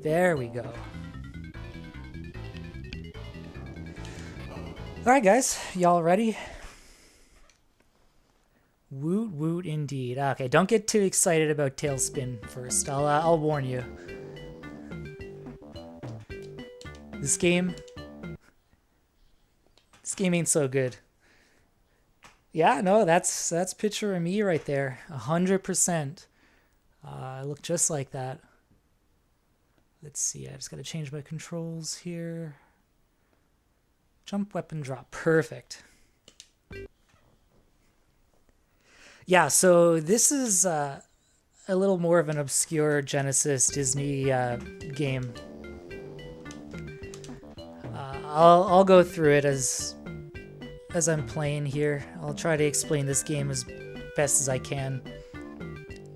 There we go. Alright guys, y'all ready? Woot woot indeed. Okay, don't get too excited about Talespin first. I'll warn you. This game ain't so good. Yeah, no, that's picture of me right there. 100%. I look just like that. Let's see, I just gotta change my controls here. Jump, weapon, drop. Perfect. Yeah, so this is a little more of an obscure Genesis Disney game. I'll go through it as I'm playing here. I'll try to explain this game as best as I can,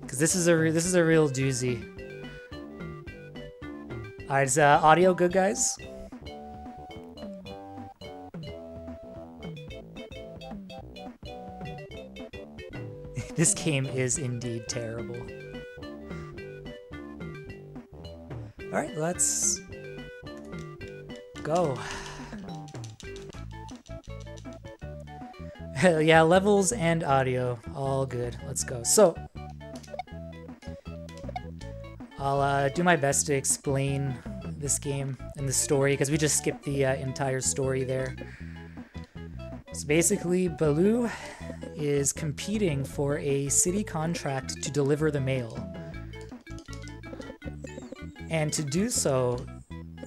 because this is a real doozy. All right, is audio good, guys? This game is indeed terrible. All right, let's go. Yeah, levels and audio, all good. Let's go. So, I'll do my best to explain this game and the story, because we just skipped the entire story there. So basically, Baloo is competing for a city contract to deliver the mail. And to do so,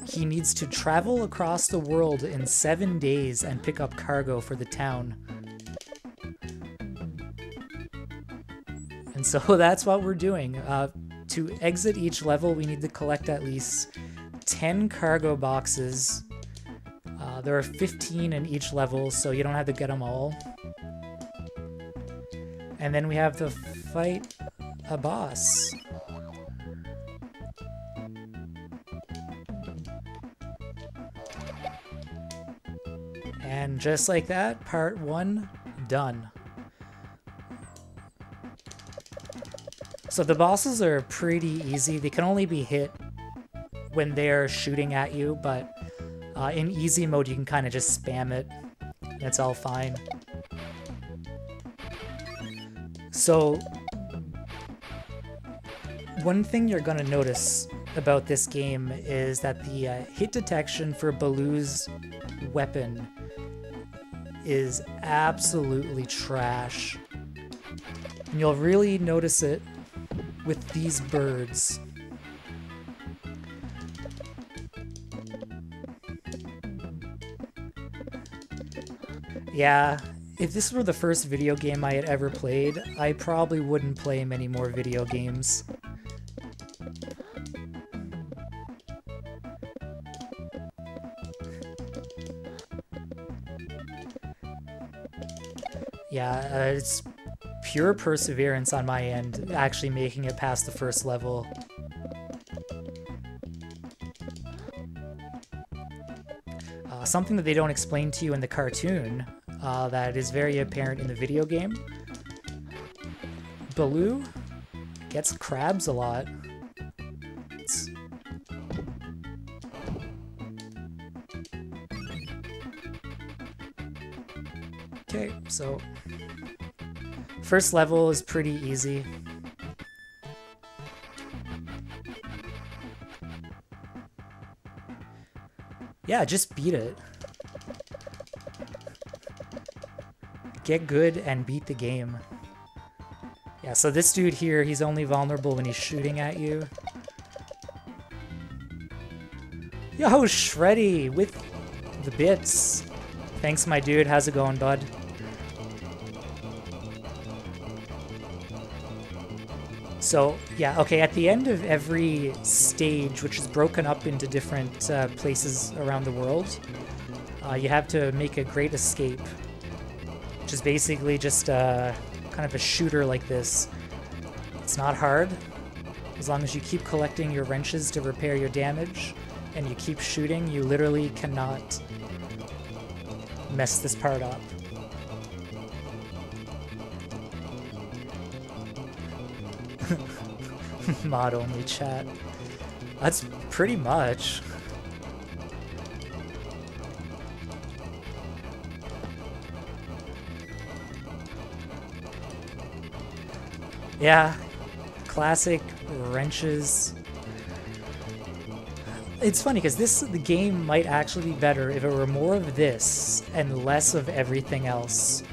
he needs to travel across the world in 7 days and pick up cargo for the town. And so that's what we're doing. To exit each level, we need to collect at least 10 cargo boxes. There are 15 in each level, so you don't have to get them all. And then we have to fight a boss. And just like that, part 1 done. So the bosses are pretty easy. They can only be hit when they're shooting at you, but in easy mode you can kind of just spam it. And it's all fine. So one thing you're going to notice about this game is that the hit detection for Baloo's weapon is absolutely trash. And you'll really notice it with these birds. Yeah, if this were the first video game I had ever played, I probably wouldn't play many more video games. Yeah, it's pure perseverance on my end, actually making it past the first level. Something that they don't explain to you in the cartoon, that is very apparent in the video game. Baloo gets crabs a lot. Okay, so first level is pretty easy. Yeah, just beat it. Get good and beat the game. Yeah, so this dude here, he's only vulnerable when he's shooting at you. Yo, Shreddy with the bits. Thanks, my dude. How's it going, bud? So, yeah, okay, at the end of every stage, which is broken up into different places around the world, you have to make a great escape, which is basically just kind of a shooter like this. It's not hard, as long as you keep collecting your wrenches to repair your damage, and you keep shooting, you literally cannot mess this part up. Mod only chat. That's pretty much. Yeah, classic wrenches. It's funny because the game might actually be better if it were more of this and less of everything else.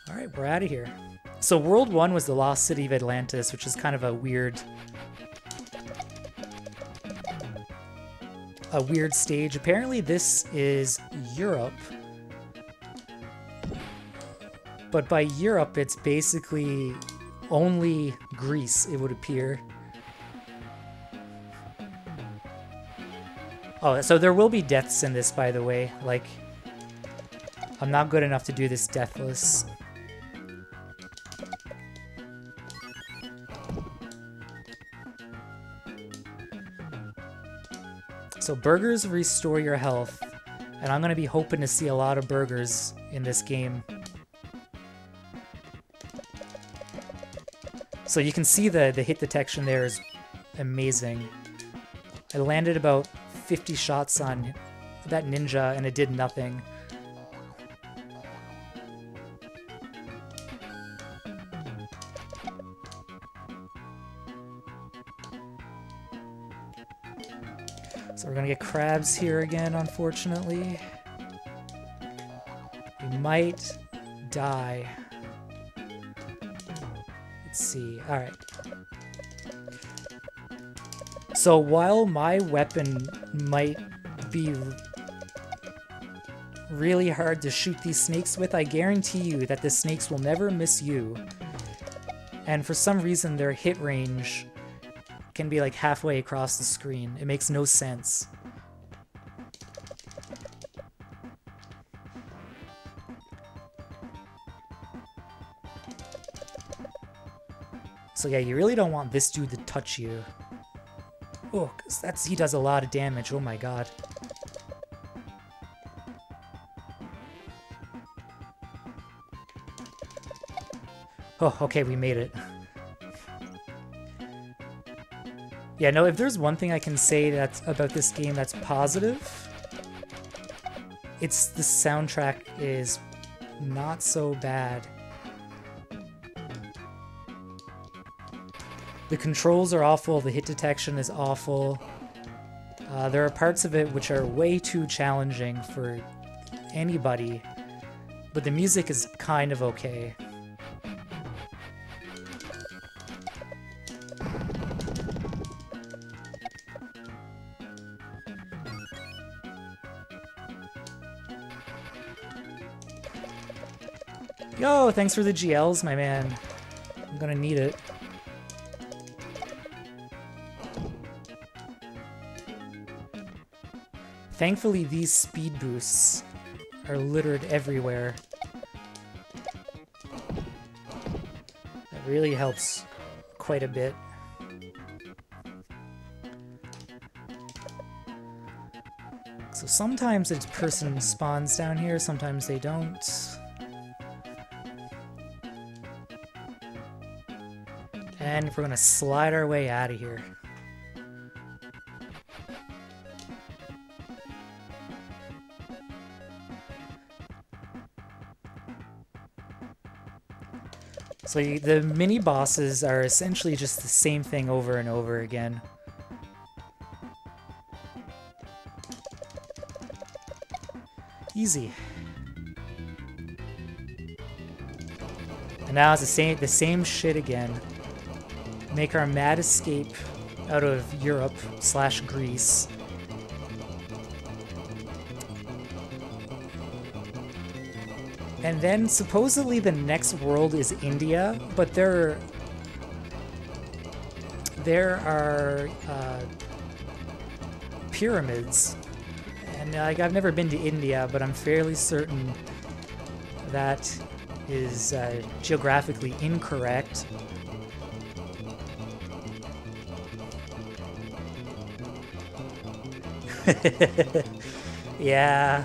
Alright, we're out of here. So World 1 was the Lost City of Atlantis, which is kind of a weird stage. Apparently this is Europe. But by Europe, it's basically only Greece, it would appear. Oh, so there will be deaths in this, by the way. Like, I'm not good enough to do this deathless. So burgers restore your health, and I'm going to be hoping to see a lot of burgers in this game. So you can see the hit detection there is amazing. I landed about 50 shots on that ninja and it did nothing. So we're gonna get crabs here again, unfortunately. We might die. Let's see. All right. So while my weapon might be really hard to shoot these snakes with, I guarantee you that the snakes will never miss you. And for some reason, their hit range can be like halfway across the screen. It makes no sense. So yeah, you really don't want this dude to touch you. Oh, 'cause he does a lot of damage. Oh my god. Oh, okay, we made it. Yeah, no, if there's one thing I can say that's about this game that's positive, it's the soundtrack is not so bad. The controls are awful, the hit detection is awful. There are parts of it which are way too challenging for anybody, but the music is kind of okay. Yo, thanks for the GLs, my man. I'm gonna need it. Thankfully, these speed boosts are littered everywhere. That really helps quite a bit. So sometimes a person spawns down here, sometimes they don't. And we're gonna slide our way out of here. So the mini bosses are essentially just the same thing over and over again. Easy. And now it's the same shit again. Make our mad escape out of Europe / Greece. And then supposedly the next world is India, but there are pyramids. And like, I've never been to India, but I'm fairly certain that is geographically incorrect. Yeah.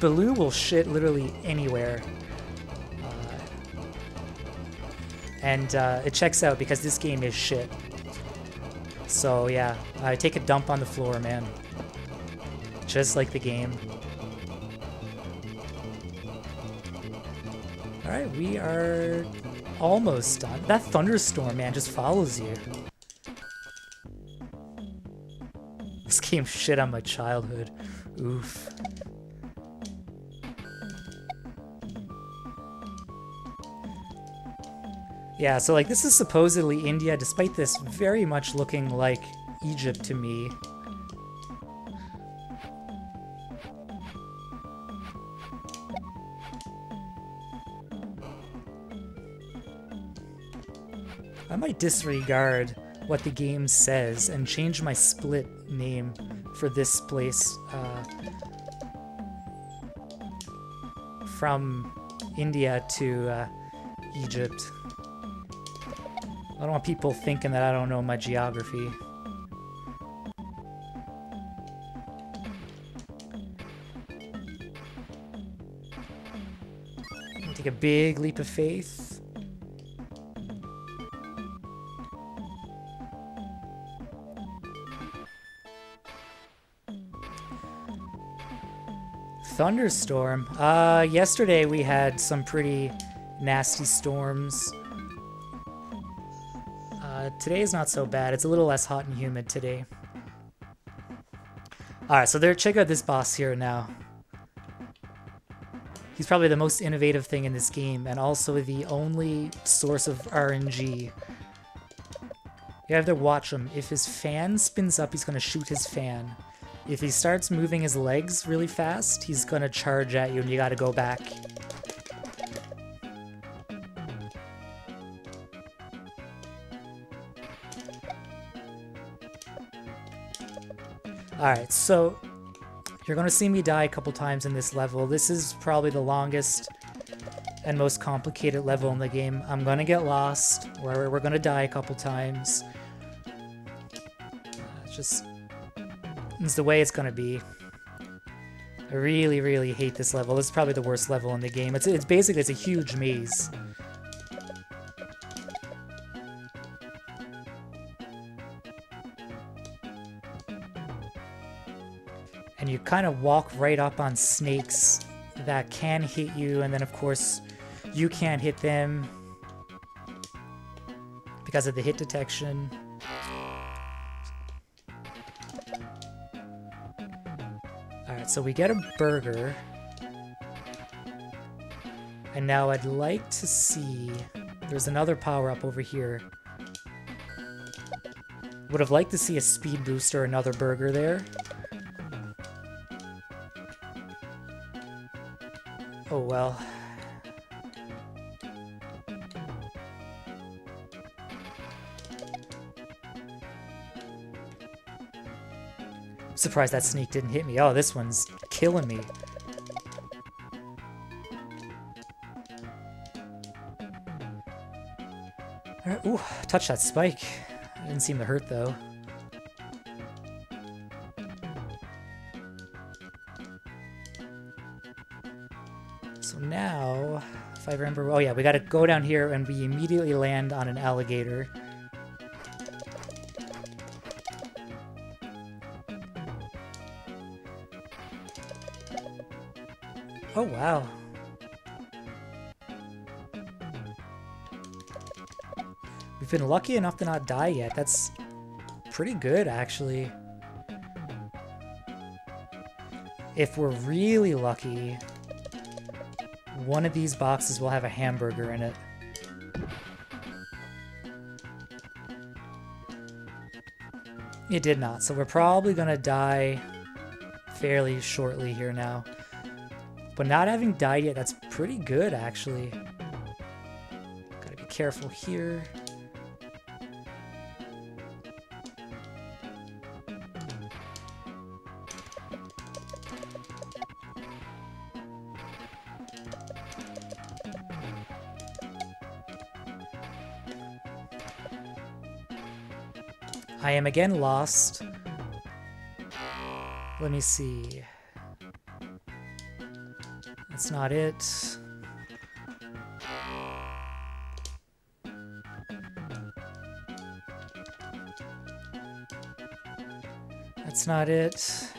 Baloo will shit literally anywhere. And it checks out because this game is shit. So yeah, I take a dump on the floor, man. Just like the game. Alright, we are almost done. That thunderstorm, man, just follows you. This game shit on my childhood. Oof. Yeah, so like this is supposedly India, despite this very much looking like Egypt to me. I might disregard what the game says and change my split name for this place from India to Egypt. I don't want people thinking that I don't know my geography. Take a big leap of faith. Thunderstorm. Yesterday we had some pretty nasty storms. Today is not so bad. It's a little less hot and humid today. Alright, so check out this boss here now. He's probably the most innovative thing in this game, and also the only source of RNG. You have to watch him. If his fan spins up, he's going to shoot his fan. If he starts moving his legs really fast, he's going to charge at you, and you got to go back. Alright, so you're going to see me die a couple times in this level. This is probably the longest and most complicated level in the game. I'm going to get lost, or we're going to die a couple times. It's the way it's going to be. I really, really hate this level. This is probably the worst level in the game. It's basically, it's a huge maze. And you kind of walk right up on snakes that can hit you, and then of course you can't hit them because of the hit detection. Alright, so we get a burger. And now I'd like to see... There's another power-up over here. Would have liked to see a speed boost or another burger there. Oh well. I'm surprised that snake didn't hit me. Oh, this one's killing me. Alright, ooh, touch that spike. It didn't seem to hurt though. So now, if I remember, oh yeah, we gotta go down here and we immediately land on an alligator. Oh wow. We've been lucky enough to not die yet. That's pretty good, actually. If we're really lucky, one of these boxes will have a hamburger in it. It did not, so we're probably gonna die fairly shortly here now. But not having died yet, that's pretty good, actually. Gotta be careful here. I am again lost. Let me see. That's not it. That's not it.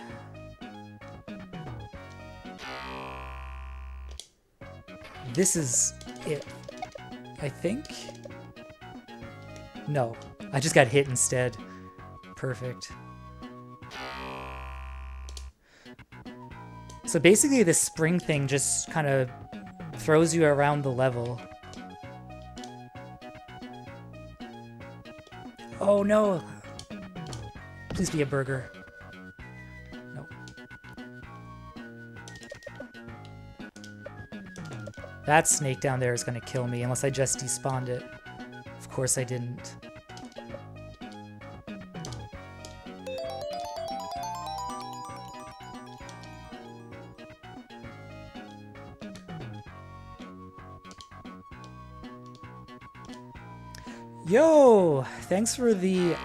This is it, I think? No, I just got hit instead. Perfect. So basically this spring thing just kind of throws you around the level. Oh no! Please be a burger. Nope. That snake down there is gonna kill me unless I just despawned it. Of course I didn't. Yo! Thanks for the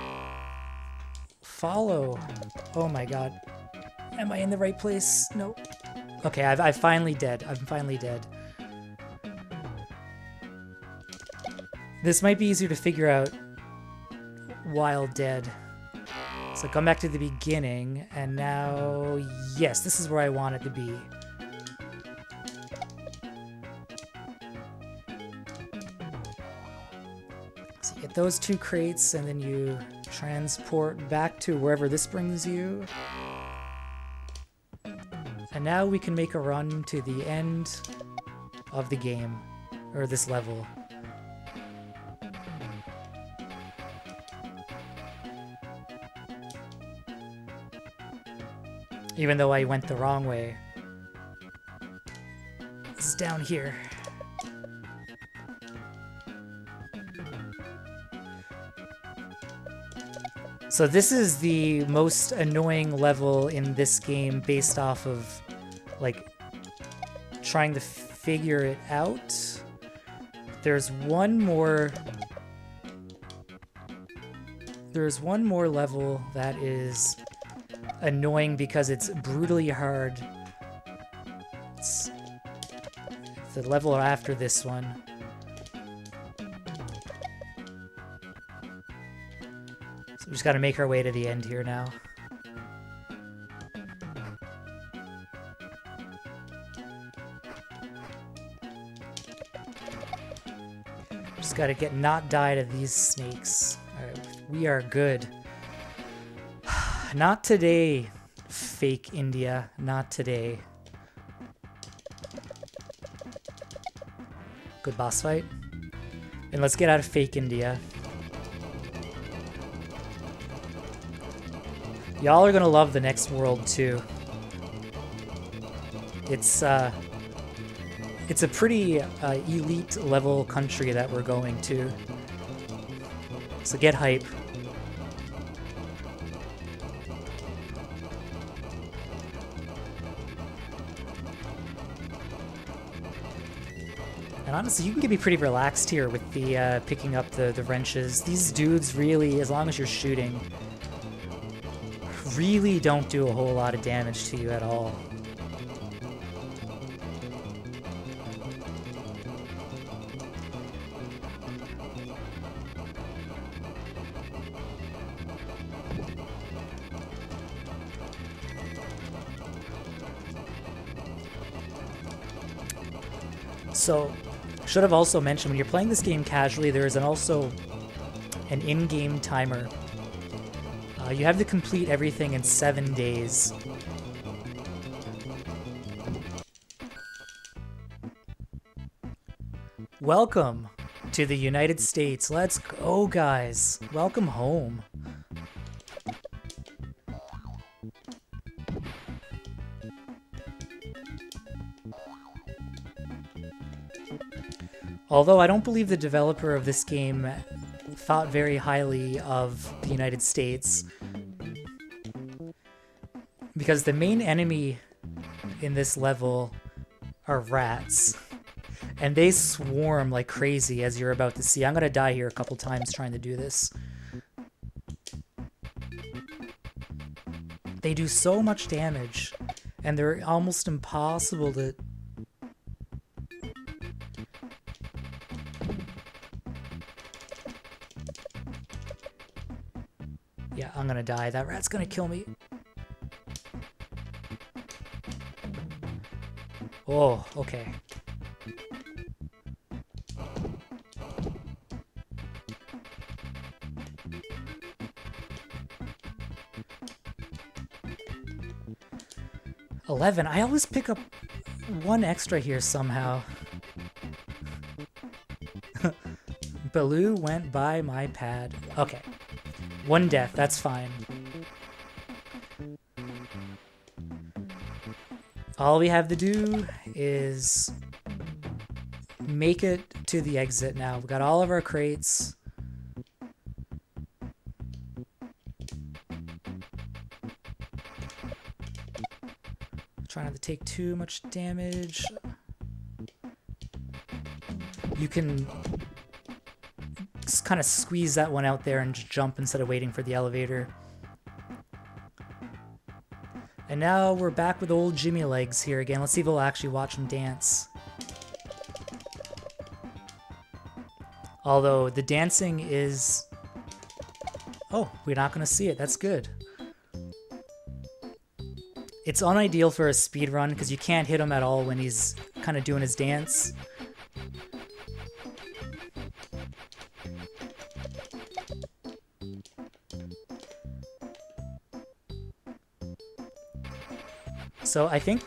follow. Oh my god. Am I in the right place? Nope. Okay, I'm finally dead. I'm finally dead. This might be easier to figure out while dead. So come back to the beginning, and now, yes, this is where I want it to be. So you get those 2 crates, and then you transport back to wherever this brings you. And now we can make a run to the end of the game, or this level. Even though I went the wrong way. This is down here. So this is the most annoying level in this game based off of, like, trying to figure it out. There's one more level that is annoying because it's brutally hard. It's the level after this one. So we just got to make our way to the end here now. Just got to not die to these snakes. All right, we are good. Not today, fake India. Not today. Good boss fight. And let's get out of fake India. Y'all are gonna love the next world too. It's a pretty elite level country that we're going to. So get hype. And honestly, you can be pretty relaxed here with the picking up the wrenches. These dudes really, as long as you're shooting, really don't do a whole lot of damage to you at all. So, should have also mentioned, when you're playing this game casually, there is also an in-game timer. You have to complete everything in 7 days. Welcome to the United States. Let's go, guys. Welcome home. Although I don't believe the developer of this game thought very highly of the United States, because the main enemy in this level are rats, and they swarm like crazy, as you're about to see. I'm gonna die here a couple times trying to do this. They do so much damage, and they're almost impossible to... Yeah, I'm gonna die. That rat's gonna kill me. Oh, okay. $11. I always pick up one extra here somehow. Baloo went by my pad. Okay. One death, that's fine. All we have to do is make it to the exit now. We've got all of our crates. Try not to take too much damage. You can just kind of squeeze that one out there and just jump instead of waiting for the elevator. And now we're back with old Jimmy Legs here again. Let's see if we'll actually watch him dance. Although the dancing is... Oh, we're not going to see it. That's good. It's unideal for a speed run because you can't hit him at all when he's kind of doing his dance. So I think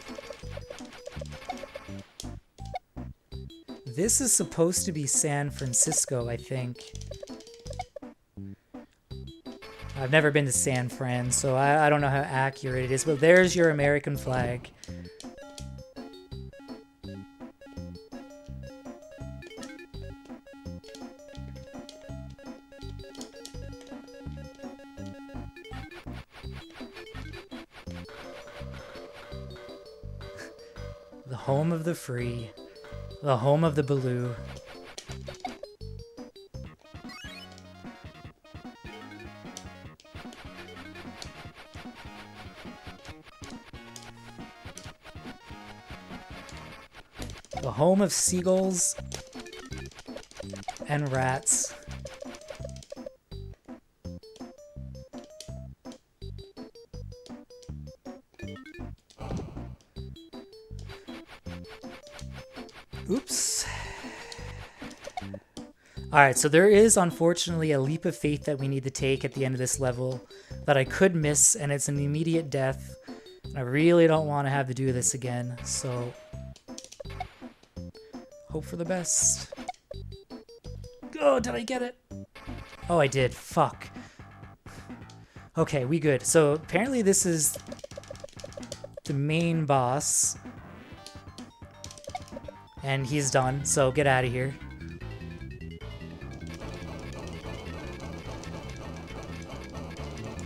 this is supposed to be San Francisco, I think. I've never been to San Fran, so I don't know how accurate it is, but there's your American flag. The home of the free. The home of the Baloo. The home of seagulls and rats. Oops. Alright, so there is unfortunately a leap of faith that we need to take at the end of this level that I could miss, and it's an immediate death. I really don't want to have to do this again, so hope for the best. Oh, did I get it? Oh, I did. Fuck. Okay, we good. So apparently this is the main boss. And he's done, so get out of here.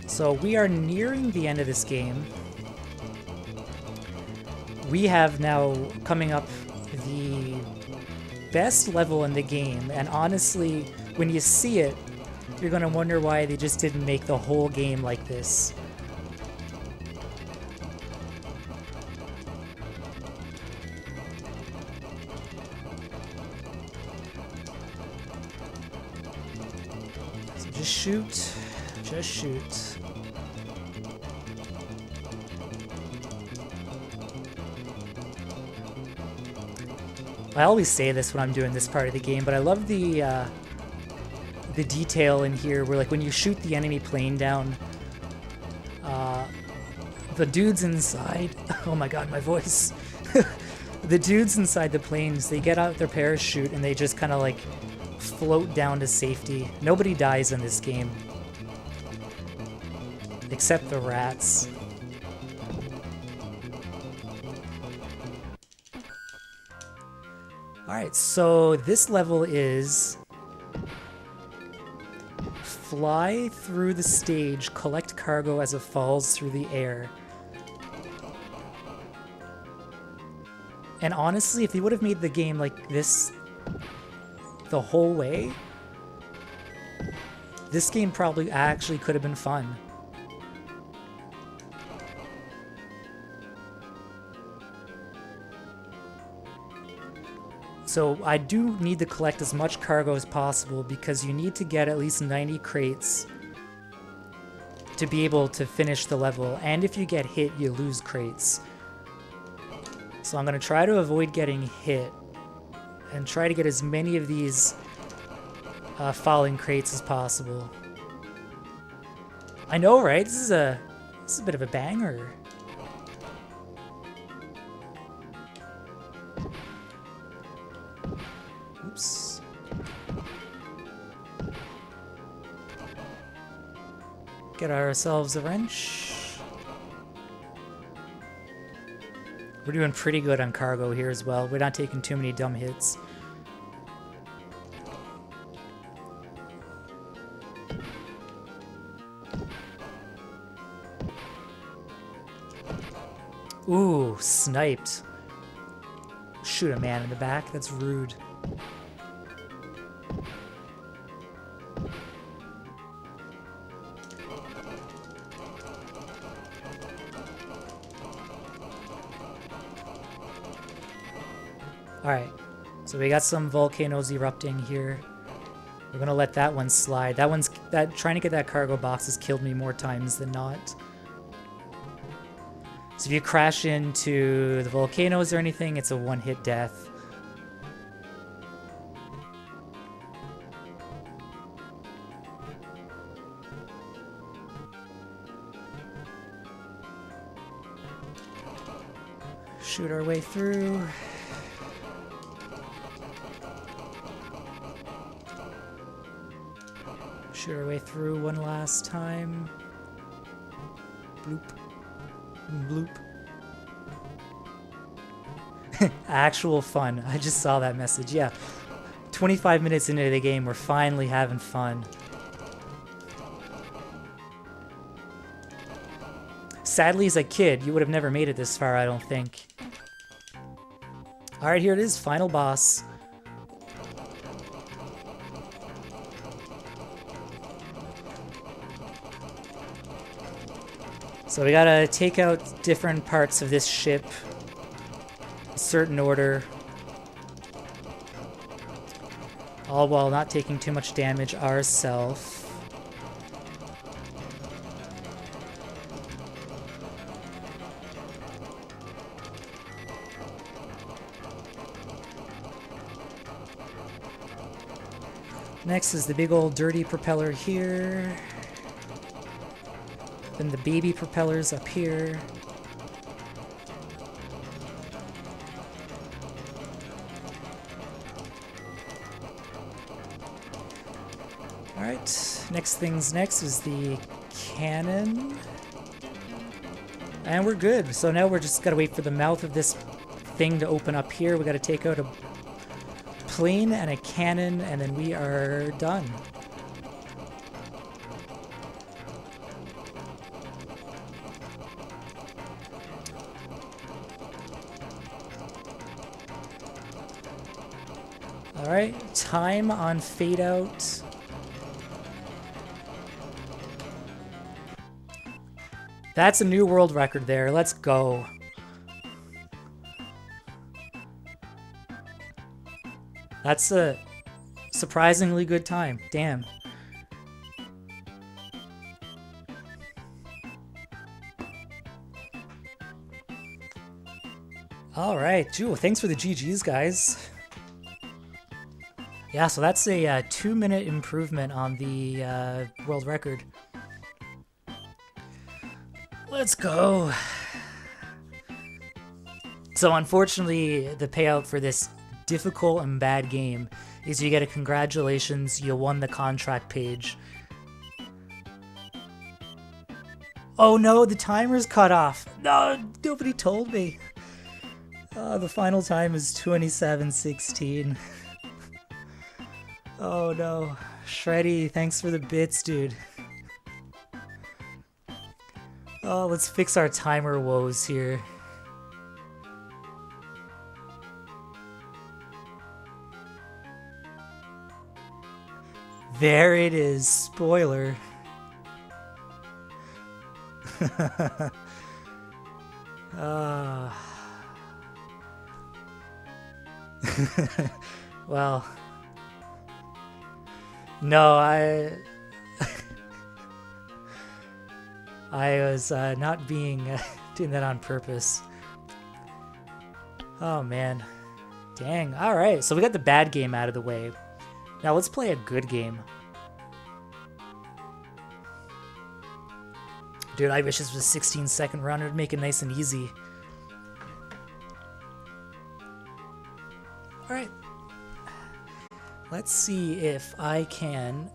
So we are nearing the end of this game. We have now coming up the best level in the game, and honestly, when you see it, you're gonna wonder why they just didn't make the whole game like this. So just shoot. Just shoot. I always say this when I'm doing this part of the game, but I love the detail in here where, like, when you shoot the enemy plane down, the dudes inside... Oh my god, my voice. The dudes inside the planes, they get out their parachute and they just kind of, like, float down to safety. Nobody dies in this game. Except the rats. Alright, so this level is fly through the stage, collect cargo as it falls through the air. And honestly, if they would have made the game like this the whole way, this game probably actually could have been fun. So I do need to collect as much cargo as possible because you need to get at least 90 crates to be able to finish the level. And if you get hit, you lose crates. So I'm going to try to avoid getting hit and try to get as many of these falling crates as possible. I know, right? This is a bit of a banger. Oops. Get ourselves a wrench. We're doing pretty good on cargo here as well. We're not taking too many dumb hits. Ooh, sniped. Shoot a man in the back. That's rude. Alright, so we got some volcanoes erupting here. We're gonna let that one slide. Trying to get that cargo box has killed me more times than not. So if you crash into the volcanoes or anything, it's a one-hit death. Shoot our way through. Shoot our way through one last time. Bloop. Bloop. Actual fun. I just saw that message. Yeah. 25 minutes into the game, we're finally having fun. Sadly, as a kid, you would have never made it this far, I don't think. Alright, here it is. Final boss. So we gotta take out different parts of this ship in a certain order, all while not taking too much damage ourselves. Next is the big old dirty propeller here. Then the baby propellers up here. Alright, next is the cannon. And we're good. So now we're just gotta wait for the mouth of this thing to open up here. We gotta take out a plane and a cannon, and then we are done. Alright, time on fade out. That's a new world record there. Let's go. That's a surprisingly good time. Damn. Alright, Jewel, thanks for the GGs, guys. Yeah, so that's a 2-minute improvement on the world record. Let's go. So unfortunately, the payout for this difficult and bad game is you get a congratulations, you won the contract page. Oh no, the timer's cut off. No, nobody told me. The final time is 27:16. Oh no. Shreddy, thanks for the bits, dude. Oh, let's fix our timer woes here. There it is. Spoiler. Well, no, I was not being doing that on purpose. Oh, man. Dang. All right, so we got the bad game out of the way. Now let's play a good game. Dude, I wish this was a 16-second run. It would make it nice and easy. All right. Let's see if I can